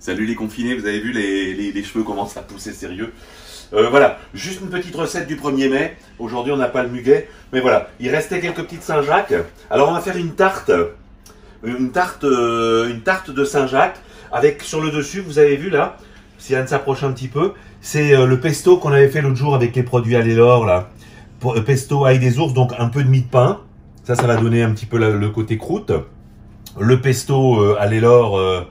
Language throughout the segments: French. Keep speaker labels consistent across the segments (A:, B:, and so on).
A: Salut les confinés, vous avez vu les cheveux commencent à pousser sérieux. Voilà, juste une petite recette du 1er mai. Aujourd'hui on n'a pas le muguet, mais voilà, il restait quelques petites Saint-Jacques. Alors on va faire une tarte de Saint-Jacques avec sur le dessus, vous avez vu là, si Anne s'approche un petit peu, c'est le pesto qu'on avait fait l'autre jour avec les produits Allelor là. Pesto ail des ours, donc un peu de mie de pain. Ça va donner un petit peu le côté croûte. Le pesto Allelor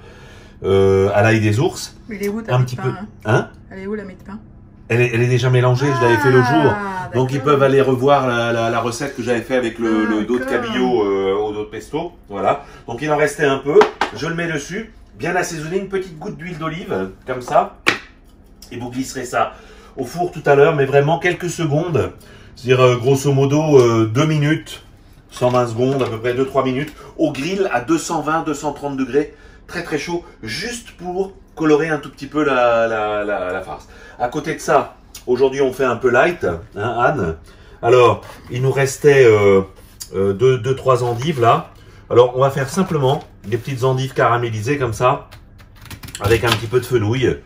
A: à l'ail des ours.
B: Mais il est où ta mie de pain,
A: hein?
B: Elle est où la mie de pain?
A: Elle est déjà mélangée, je l'avais fait l'autre jour. Donc ils peuvent aller revoir la recette que j'avais fait avec le dos de cabillaud au dos de pesto. Voilà. Donc il en restait un peu. Je le mets dessus. Bien assaisonné, une petite goutte d'huile d'olive, comme ça. Et vous glisserez ça au four tout à l'heure, mais vraiment quelques secondes. C'est-à-dire grosso modo 2 minutes, 120 secondes, à peu près 2-3 minutes. Au grill à 220-230 degrés. Très très chaud, juste pour colorer un tout petit peu la farce. À côté de ça, aujourd'hui on fait un peu light, hein, Anne. Alors, il nous restait 2-3 endives là. Alors, on va faire simplement des petites endives caramélisées comme ça, avec un petit peu de fenouil.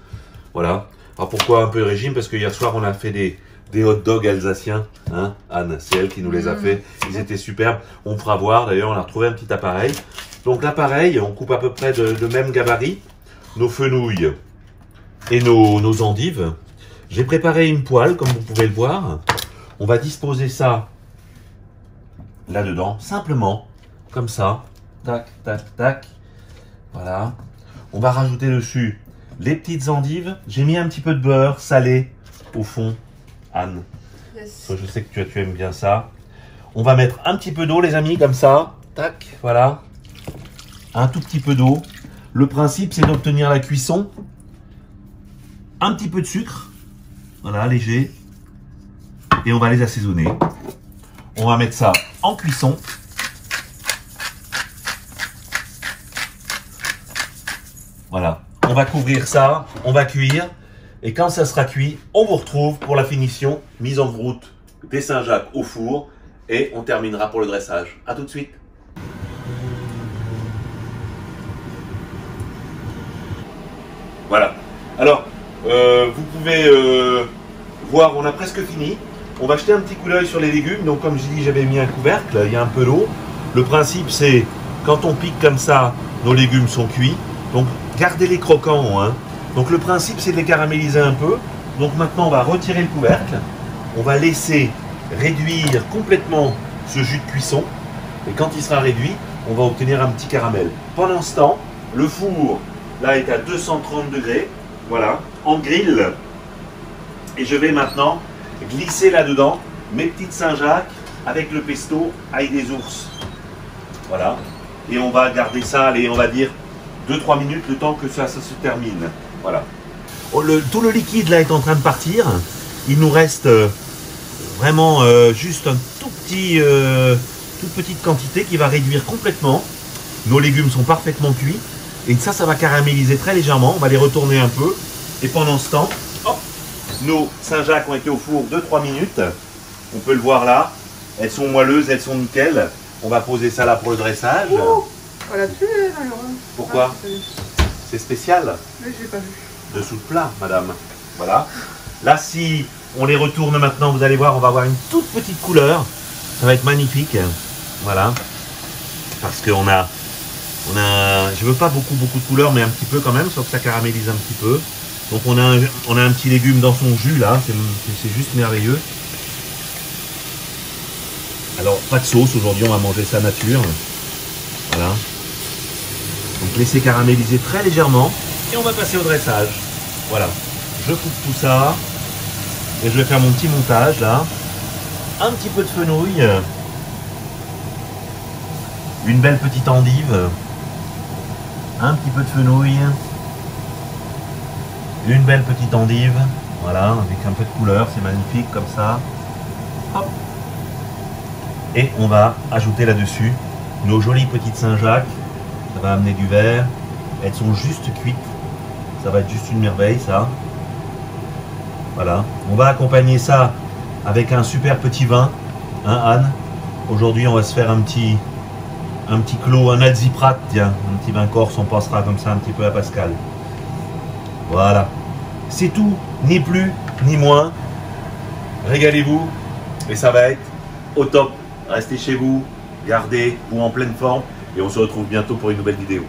A: Voilà. Alors pourquoi un peu de régime? Parce que hier soir on a fait des hot dogs alsaciens, hein, Anne, c'est elle qui nous les a fait. Ils étaient superbes. On fera voir, d'ailleurs, on a retrouvé un petit appareil. Donc l'appareil, on coupe à peu près de même gabarit nos fenouils et nos endives. J'ai préparé une poêle, comme vous pouvez le voir. On va disposer ça là-dedans, simplement, comme ça. Tac, tac, tac. Voilà. On va rajouter dessus les petites endives. J'ai mis un petit peu de beurre salé au fond, Anne.
B: Yes.
A: Je sais que tu aimes bien ça. On va mettre un petit peu d'eau, les amis, comme ça. Tac, voilà. Un tout petit peu d'eau. Le principe, c'est d'obtenir la cuisson. Un petit peu de sucre. Voilà, léger. Et on va les assaisonner. On va mettre ça en cuisson. Voilà. On va couvrir ça. On va cuire. Et quand ça sera cuit, on vous retrouve pour la finition, mise en route des Saint-Jacques au four. Et on terminera pour le dressage. A tout de suite. Voilà. Alors, vous pouvez voir, on a presque fini. On va jeter un petit coup d'œil sur les légumes. Donc, comme j'ai dit, j'avais mis un couvercle. Il y a un peu d'eau. Le principe, c'est quand on pique comme ça, nos légumes sont cuits. Donc, gardez-les croquants. Hein. Donc, le principe, c'est de les caraméliser un peu. Donc, maintenant, on va retirer le couvercle. On va laisser réduire complètement ce jus de cuisson. Et quand il sera réduit, on va obtenir un petit caramel. Pendant ce temps, le four là est à 230 degrés, voilà, en grill. Et je vais maintenant glisser là-dedans mes petites Saint-Jacques avec le pesto ail des ours. Voilà. Et on va garder ça, allez, on va dire 2-3 minutes, le temps que ça se termine. Voilà. Tout le liquide là est en train de partir. Il nous reste vraiment juste un toute petite quantité qui va réduire complètement. Nos légumes sont parfaitement cuits. Et ça va caraméliser très légèrement. On va les retourner un peu. Et pendant ce temps, hop, nos Saint-Jacques ont été au four 2-3 minutes. On peut le voir là. Elles sont moelleuses, elles sont nickel. On va poser ça là pour le dressage.
B: Voilà, tu alors.
A: Pourquoi? C'est spécial.
B: Oui, je l'ai pas vu.
A: Dessous le plat, madame. Voilà. Là, si on les retourne maintenant, vous allez voir, on va avoir une toute petite couleur. Ça va être magnifique. Voilà. Parce qu'on je veux pas beaucoup de couleurs, mais un petit peu quand même, sauf que ça caramélise un petit peu. Donc on a un petit légume dans son jus là, c'est juste merveilleux. Alors pas de sauce aujourd'hui, on va manger ça nature. Voilà. Donc laissez caraméliser très légèrement et on va passer au dressage. Voilà. Je coupe tout ça et je vais faire mon petit montage là. Un petit peu de fenouil, une belle petite endive. Un petit peu de fenouil, une belle petite endive, voilà, avec un peu de couleur, c'est magnifique comme ça. Hop. Et on va ajouter là-dessus nos jolies petites Saint-Jacques. Ça va amener du vert. Elles sont juste cuites. Ça va être juste une merveille, ça. Voilà. On va accompagner ça avec un super petit vin, hein, Anne. Aujourd'hui, on va se faire un petit clos, un alziprat, tiens, un petit vin corse, on passera comme ça un petit peu à Pascal. Voilà. C'est tout, ni plus, ni moins. Régalez-vous et ça va être au top. Restez chez vous, gardez-vous en pleine forme et on se retrouve bientôt pour une nouvelle vidéo.